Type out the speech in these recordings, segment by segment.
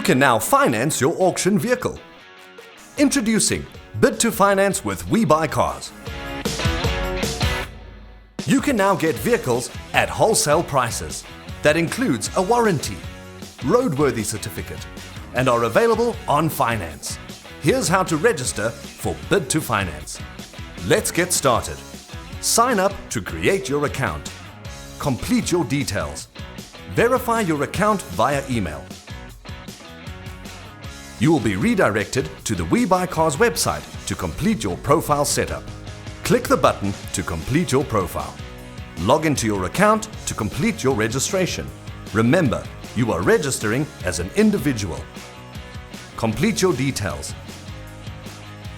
can now finance your auction vehicle. Introducing Bid to Finance with WeBuyCars. You can now get vehicles at wholesale prices. That includes a warranty, roadworthy certificate, and are available on finance. Here's how to register for Bid to Finance. Let's get started. Sign up to create your account. Complete your details. Verify your account via email. You will be redirected to the WeBuyCars website to complete your profile setup. Click the button to complete your profile. Log into your account to complete your registration. Remember, you are registering as an individual. Complete your details.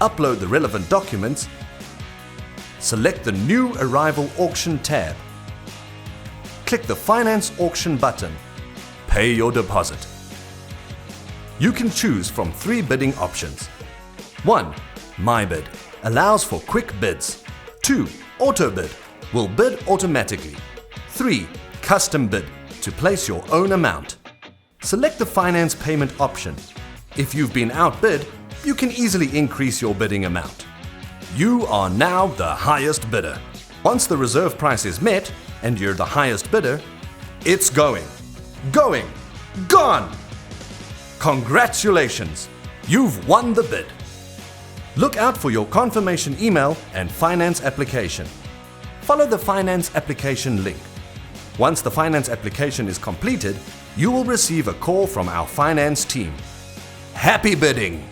Upload the relevant documents. Select the New Arrival Auction tab. Click the Finance Auction button. Pay your deposit. You can choose from 3 bidding options. 1. My Bid allows for quick bids. 2. Auto Bid will bid automatically. 3. Custom Bid to place your own amount. Select the finance payment option. If you've been outbid, you can easily increase your bidding amount. You are now the highest bidder. Once the reserve price is met and you're the highest bidder, it's going, gone! Congratulations! You've won the bid. Look out for your confirmation email and finance application. Follow the finance application link. Once the finance application is completed, you will receive a call from our finance team. Happy bidding!